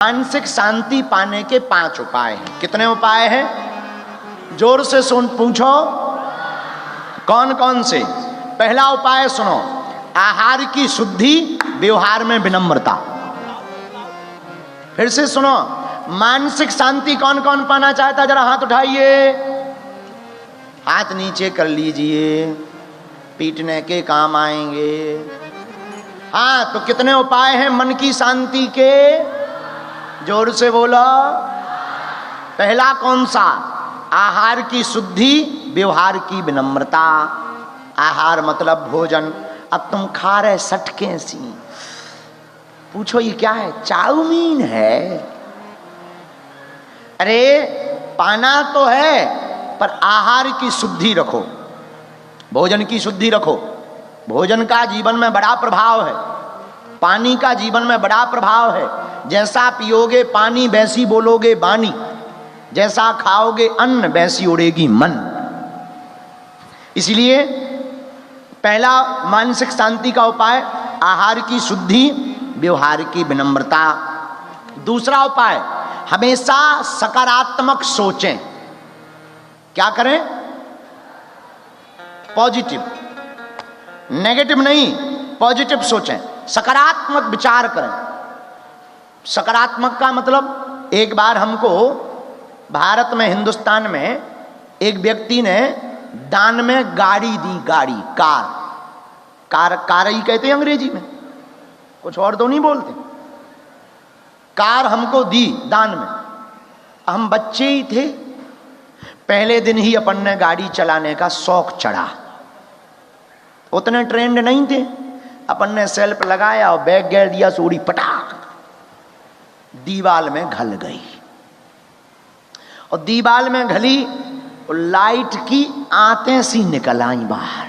मानसिक शांति पाने के 5 उपाय हैं। कितने उपाय हैं? जोर से सुन पूछो कौन कौन से। पहला उपाय सुनो, आहार की शुद्धि, व्यवहार में विनम्रता। फिर से सुनो, मानसिक शांति कौन कौन पाना चाहता, जरा हाथ उठाइए, हाथ नीचे कर लीजिए, पीटने के काम आएंगे। हाँ, तो कितने उपाय हैं मन की शांति के? जोर से बोलो। पहला कौन सा? आहार की शुद्धि, व्यवहार की विनम्रता। आहार मतलब भोजन। अब तुम खा रहे सटके सी, पूछो ये क्या है? चाउमीन है। अरे पाना तो है, पर आहार की शुद्धि रखो, भोजन की शुद्धि रखो। भोजन का जीवन में बड़ा प्रभाव है, पानी का जीवन में बड़ा प्रभाव है। जैसा पियोगे पानी वैसी बोलोगे बानी, जैसा खाओगे अन्न वैसी उड़ेगी मन। इसलिए पहला मानसिक शांति का उपाय आहार की शुद्धि, व्यवहार की विनम्रता। दूसरा उपाय, हमेशा सकारात्मक सोचें। क्या करें? पॉजिटिव, नेगेटिव नहीं, पॉजिटिव सोचें, सकारात्मक विचार करें। सकारात्मक का मतलब, एक बार हमको भारत में, हिंदुस्तान में एक व्यक्ति ने दान में गाड़ी दी, गाड़ी, कार ही कहते हैं अंग्रेजी में, कुछ और तो नहीं बोलते। कार हमको दी दान में। हम बच्चे ही थे, पहले दिन ही अपन ने गाड़ी चलाने का शौक चढ़ा। उतने ट्रेंड नहीं थे, अपन ने सेल्फ लगाया और बैग गिर दिया, सोड़ी पटाख दीवाल में घल गई। और दीवाल में घली और लाइट की आंतें सी निकल आई बाहर,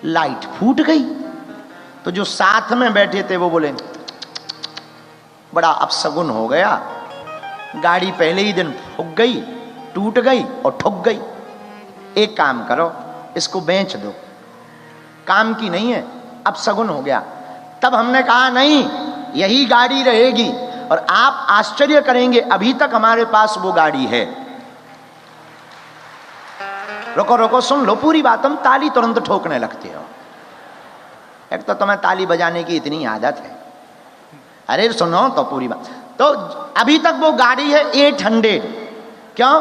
लाइट फूट गई। तो जो साथ में बैठे थे वो बोले बड़ा अपशगुन हो गया, गाड़ी पहले ही दिन फूक गई, टूट गई और ठुक गई। एक काम करो, इसको बेच दो, काम की नहीं है, अपशगुन हो गया। तब हमने कहा नहीं, यही गाड़ी रहेगी और आप आश्चर्य करेंगे, अभी तक हमारे पास वो गाड़ी है। रुको रुको, सुन लो पूरी बात। हम ताली तुरंत ठोकने लगते हो, एक तो तुम्हें ताली बजाने की इतनी आदत है। अरे सुनो तो पूरी बात। तो अभी तक वो गाड़ी है 800। क्यों?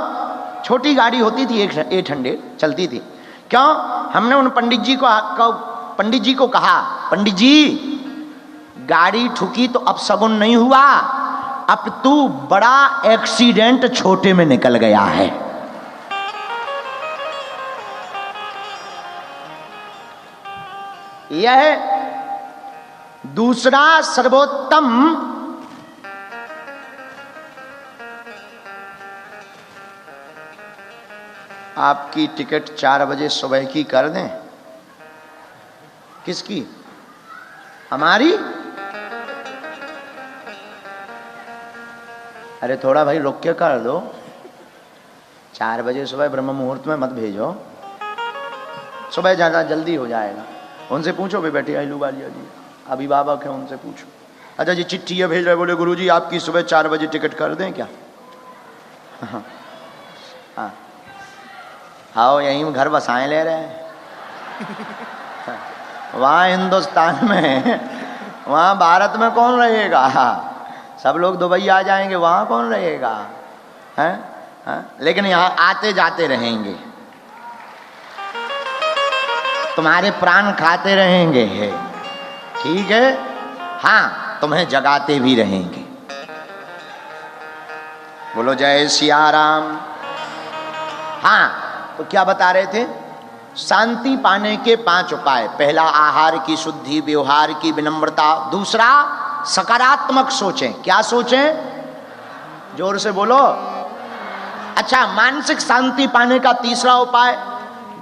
छोटी गाड़ी होती थी, 800 चलती थी। क्यों? हमने उन पंडित जी को कहा, पंडित जी गाड़ी ठुकी तो अपशगुन नहीं हुआ, अब तू बड़ा एक्सीडेंट छोटे में निकल गया है। यह दूसरा सर्वोत्तम आपकी टिकट 4 बजे सुबह की कर दें। किसकी? हमारी? अरे थोड़ा भाई रुक के कर दो, 4 बजे सुबह ब्रह्म मुहूर्त में मत भेजो, सुबह ज़्यादा जल्दी हो जाएगा। उनसे पूछो भी, बैठे आइलू वालिया जी अभिभावक है, उनसे पूछो। अच्छा जी चिट्ठी भेज रहे, बोले गुरुजी आपकी सुबह 4 बजे टिकट कर दें क्या? हाँ हाँ, आओ यहीं घर बसाए ले रहे हैं। वहाँ हिंदुस्तान में, वहाँ भारत में कौन रहेगा? सब लोग दुबई आ जाएंगे, वहाँ कौन रहेगा? हैं? लेकिन यहाँ आते जाते रहेंगे, तुम्हारे प्राण खाते रहेंगे, ठीक है? हाँ, तुम्हें जगाते भी रहेंगे। बोलो जय सिया राम। हाँ, तो क्या बता रहे थे? शांति पाने के 5 उपाय। पहला आहार की शुद्धि, व्यवहार की विनम्रता। दूसरा सकारात्मक सोचें। क्या सोचें? जोर से बोलो। अच्छा, मानसिक शांति पाने का तीसरा उपाय,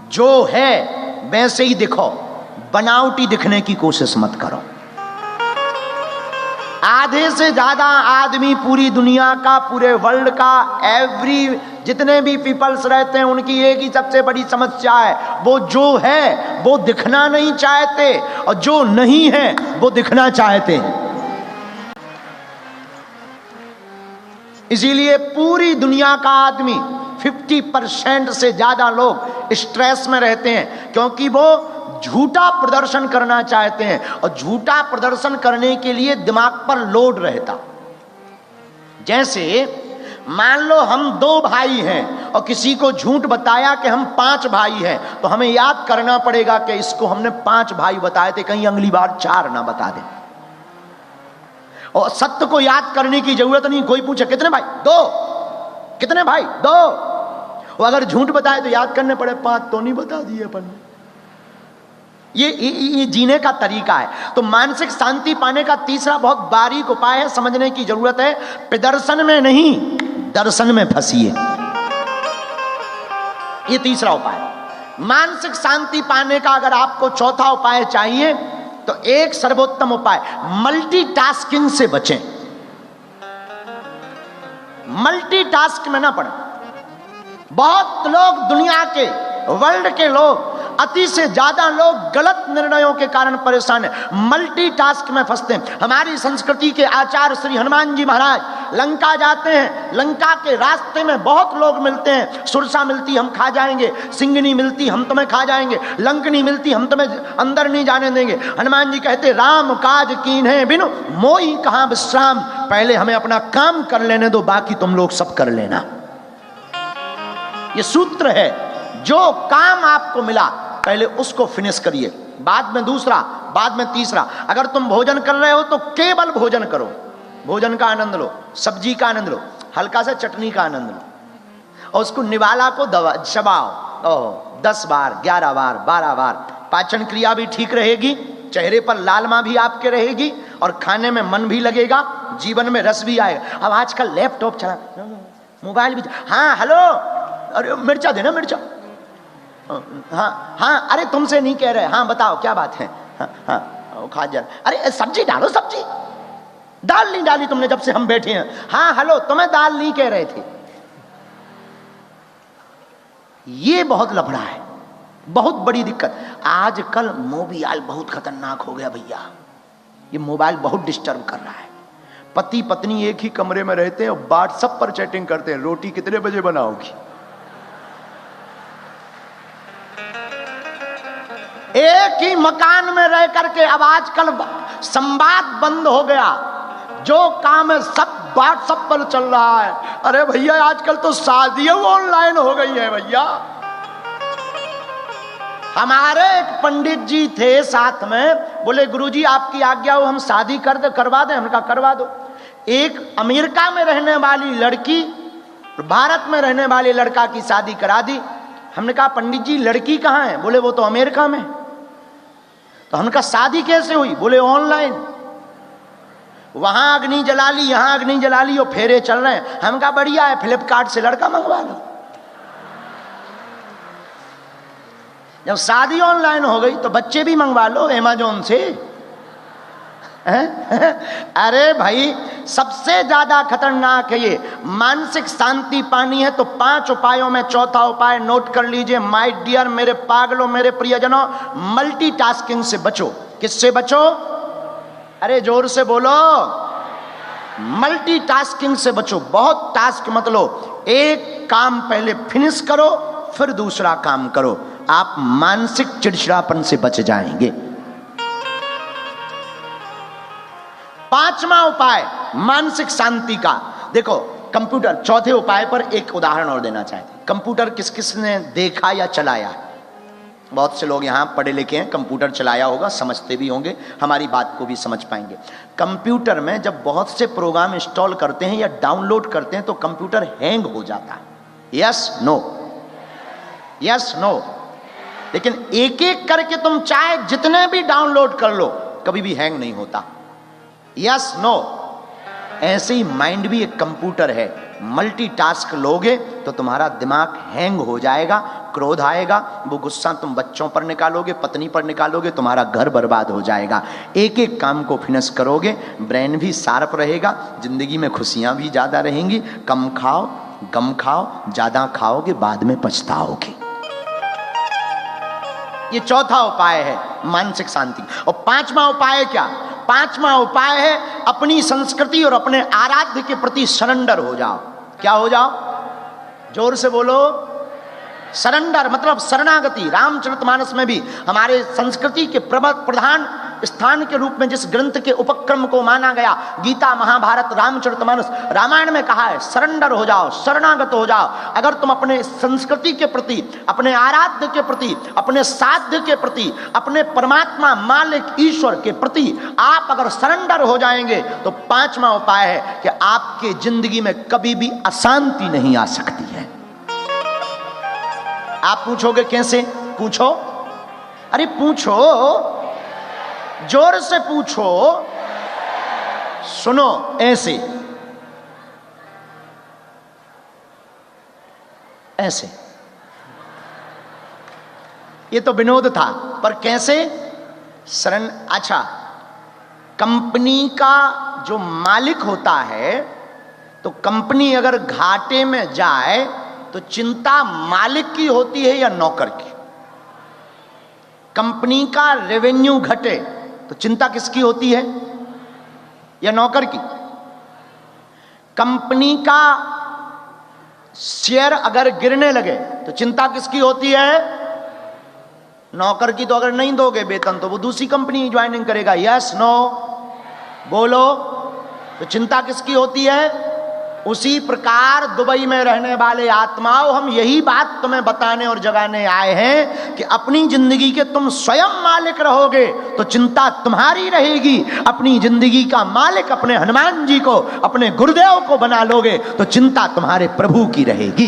जो है वैसे ही दिखो, बनावटी दिखने की कोशिश मत करो। आधे से ज्यादा आदमी पूरी दुनिया का, पूरे वर्ल्ड का, जितने भी पीपल्स रहते हैं, उनकी एक ही सबसे बड़ी समस्या है, वो जो है वो दिखना नहीं चाहते और जो नहीं है वो दिखना चाहते हैं। इसीलिए पूरी दुनिया का आदमी 50% से ज्यादा लोग स्ट्रेस में रहते हैं, क्योंकि वो झूठा प्रदर्शन करना चाहते हैं और झूठा प्रदर्शन करने के लिए दिमाग पर लोड रहता। जैसे मान लो हम 2 भाई हैं और किसी को झूठ बताया कि हम 5 भाई हैं, तो हमें याद करना पड़ेगा कि इसको हमने 5 भाई बताए थे, कहीं अगली बार 4 ना बता दे। और सत्य को याद करने की जरूरत नहीं, कोई पूछे कितने भाई? 2। कितने भाई? 2। और अगर झूठ बताए तो याद करने पड़े, 5 तो नहीं बता दिए अपन ने। ये जीने का तरीका है। तो मानसिक शांति पाने का तीसरा बहुत बारीक उपाय है, समझने की जरूरत है। प्रदर्शन में नहीं, दर्शन में फंसिए। ये तीसरा उपाय। मानसिक शांति पाने का अगर आपको चौथा उपाय चाहिए तो एक सर्वोत्तम उपाय, मल्टीटास्किंग से बचें। मल्टीटास्क में ना पड़े। बहुत लोग दुनिया के, वर्ल्ड के लोग, अति से ज्यादा लोग गलत निर्णयों के कारण परेशान हैं, मल्टीटास्क में फंसते हैं। हमारी संस्कृति के आचार्य श्री हनुमान जी महाराज लंका जाते हैं, लंका के रास्ते में बहुत लोग मिलते हैं। सुरसा मिलती हम खा जाएंगे, सिंगनी मिलती हम तुम्हें खा जाएंगे, लंकनी मिलती हम तुम्हें अंदर नहीं जाने देंगे। हनुमान जी कहते राम काज कीन्हे बिनु मोई कहां विश्राम, पहले हमें अपना काम कर लेने दो, बाकी तुम लोग सब कर लेना। ये सूत्र है, जो काम आपको मिला पहले उसको फिनिश करिए, बाद में दूसरा, बाद में तीसरा। अगर तुम भोजन कर रहे हो तो केवल भोजन करो, भोजन का आनंद लो, सब्जी का आनंद लो, हल्का सा चटनी का आनंद लो, और उसको निवाला को चबाओ 10 बार, 11 बार, 12 बार। पाचन क्रिया भी ठीक रहेगी, चेहरे पर लालिमा भी आपके रहेगी, और खाने में मन भी लगेगा, जीवन में रस भी आएगा। अब आजकल लैपटॉप चला, मोबाइल भी, हाँ हेलो, अरे मिर्चा देना, मिर्चा, हाँ हाँ, अरे तुमसे नहीं कह रहे, हाँ बताओ क्या बात है, हाँ हाँ खा जा, अरे सब्जी डालो, सब्जी दाल नहीं डाली तुमने जब से हम बैठे हैं, हाँ हेलो, तुम्हें दाल नहीं कह रहे थे। ये बहुत लफड़ा है, बहुत बड़ी दिक्कत। आजकल मोबाइल बहुत खतरनाक हो गया भैया, ये मोबाइल बहुत डिस्टर्ब कर रहा है। पति पत्नी एक ही कमरे में रहते हैं और व्हाट्सएप पर चैटिंग करते हैं, रोटी कितने बजे बनाओगी। एक ही मकान में रह करके अब आजकल संवाद बंद हो गया, जो काम है सब व्हाट्सएप पर चल रहा है। अरे भैया आजकल तो शादियां ऑनलाइन हो गई है भैया। हमारे एक पंडित जी थे साथ में, बोले गुरुजी आपकी आज्ञा हो हम शादी करवा दें। हमने कहा करवा दो। एक अमेरिका में रहने वाली लड़की भारत में रहने वाले लड़का की शादी करा दी। हमने कहा पंडित जी लड़की कहाँ है? बोले वो तो अमेरिका में। तो हमने कहा शादी कैसे हुई? बोले ऑनलाइन, वहां अग्नि जला ली, यहां अग्नि जला ली और फेरे चल रहे हैं। हम कहा बढ़िया है, फ्लिपकार्ट से लड़का मंगवा लो। जब शादी ऑनलाइन हो गई तो बच्चे भी मंगवा लो अमेज़न से। अरे भाई सबसे ज्यादा खतरनाक है ये। मानसिक शांति पानी है तो 5 उपायों में चौथा उपाय नोट कर लीजिए माय डियर, मेरे पागलों, मेरे प्रियजनों, मल्टीटास्किंग से बचो। किससे बचो? अरे जोर से बोलो, मल्टीटास्किंग से बचो। बहुत टास्क मत लो, एक काम पहले फिनिश करो फिर दूसरा काम करो, आप मानसिक चिड़चिड़ापन से बच जाएंगे। 5वां उपाय मानसिक शांति का, देखो कंप्यूटर, चौथे उपाय पर एक उदाहरण और देना चाहते हैं। कंप्यूटर किस किस ने देखा या चलाया? बहुत से लोग यहां पढ़े लिखे हैं, कंप्यूटर चलाया होगा, समझते भी होंगे, हमारी बात को भी समझ पाएंगे। कंप्यूटर में जब बहुत से प्रोग्राम इंस्टॉल करते हैं या डाउनलोड करते हैं तो कंप्यूटर हैंग हो जाता है। Yes no? Yes no? लेकिन एक एक करके तुम चाहे जितने भी डाउनलोड कर लो कभी भी हैंग नहीं होता। Yes no? ऐसे ही माइंड भी एक कंप्यूटर है, मल्टीटास्क लोगे तो तुम्हारा दिमाग हैंग हो जाएगा, क्रोध आएगा, वो गुस्सा तुम बच्चों पर निकालोगे, पत्नी पर निकालोगे, तुम्हारा घर बर्बाद हो जाएगा। एक एक काम को फिनिश करोगे, ब्रेन भी शार्प रहेगा, जिंदगी में खुशियां भी ज्यादा रहेंगी। कम खाओ, गम खाओ, ज्यादा खाओगे बाद में पछताओगे। ये चौथा उपाय है मानसिक शांति। और 5वां उपाय क्या? पांचवा उपाय है अपनी संस्कृति और अपने आराध्य के प्रति सरेंडर हो जाओ। क्या हो जाओ? जोर से बोलो। सरेंडर मतलब शरणागति। रामचरितमानस में भी हमारे संस्कृति के प्रधान स्थान के रूप में जिस ग्रंथ के उपक्रम को माना गया, गीता, महाभारत, रामचरितमानस, रामायण में कहा है सरेंडर हो जाओ, शरणागत हो जाओ। अगर तुम अपने संस्कृति के प्रति, अपने आराध्य के प्रति, अपने साध्य के प्रति, अपने परमात्मा मालिक ईश्वर के प्रति आप अगर सरेंडर हो जाएंगे तो पांचवा उपाय है कि आपके जिंदगी में कभी भी अशांति नहीं आ सकती है। आप पूछोगे कैसे? पूछो, अरे पूछो, जोर से पूछो। सुनो, ऐसे ऐसे। ये तो विनोद था, पर कैसे? शरण। अच्छा, कंपनी का जो मालिक होता है तो कंपनी अगर घाटे में जाए तो चिंता मालिक की होती है या नौकर की? कंपनी का रेवेन्यू घटे तो चिंता किसकी होती है? या नौकर की? कंपनी का शेयर अगर गिरने लगे तो चिंता किसकी होती है? नौकर की। तो अगर नहीं दोगे वेतन तो वो दूसरी कंपनी ज्वाइनिंग करेगा। यस नो बोलो। तो चिंता किसकी होती है? उसी प्रकार दुबई में रहने वाले आत्माओं, हम यही बात तुम्हें बताने और जगाने आए हैं कि अपनी जिंदगी के तुम स्वयं मालिक रहोगे तो चिंता तुम्हारी रहेगी। अपनी जिंदगी का मालिक अपने हनुमान जी को, अपने गुरुदेव को बना लोगे तो चिंता तुम्हारे प्रभु की रहेगी।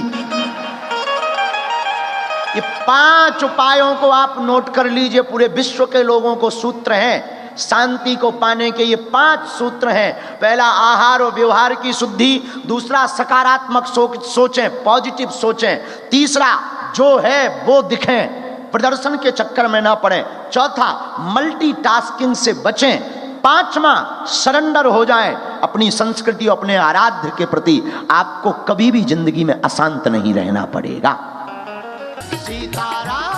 ये 5 उपायों को आप नोट कर लीजिए। पूरे विश्व के लोगों को सूत्र हैं शांति को पाने के। ये 5 सूत्र हैं। पहला, आहार और व्यवहार की शुद्धि। दूसरा, सकारात्मक सोचें, पॉजिटिव सोचें। तीसरा, जो है वो दिखें, प्रदर्शन के चक्कर में ना पड़ें। चौथा, मल्टीटास्किंग से बचें। पांचवा, सरेंडर हो जाएं अपनी संस्कृति और अपने आराध्य के प्रति। आपको कभी भी जिंदगी में अशांत नहीं रहना पड़ेगा। सीताराम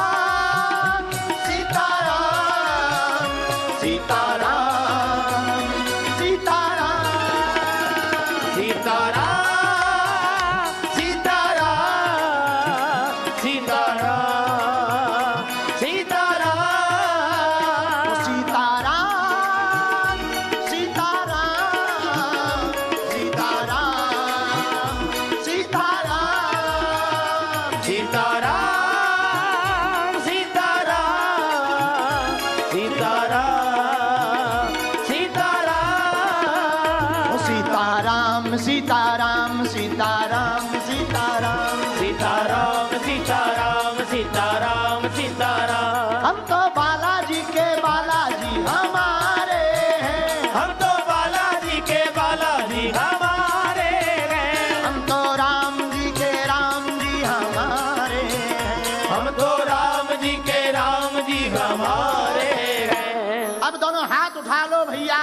सीताराम सीताराम सीताराम सीताराम सीताराम सीताराम सीताराम। हम तो बालाजी के बालाजी हमारे हैं, हम तो बालाजी के बालाजी हमारे हैं। हम तो राम जी के राम जी हमारे हैं, हम तो राम जी के राम जी हमारे हैं। अब दोनों हाथ उठा लो भैया।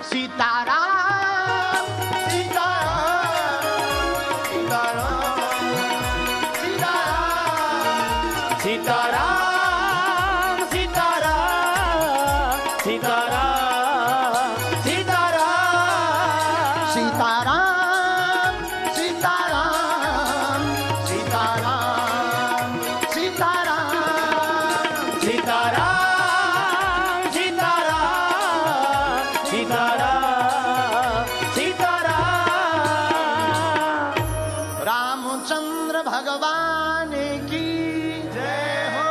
सीताराम सीताराम सीताराम सीताराम सीताराम सीताराम सीताराम सीताराम सीताराम सीताराम सीताराम सीताराम सीताराम सीताराम सीताराम। रामचंद्र भगवान की जय हो।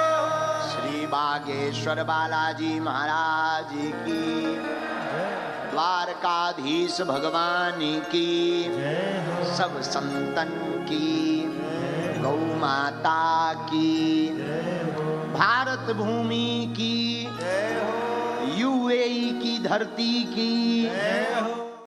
श्री बागेश्वर बालाजी महाराज की, द्वारकाधीश भगवान की, सब संतन की, गौ माता की, भारत भूमि की, यूएई की धरती की,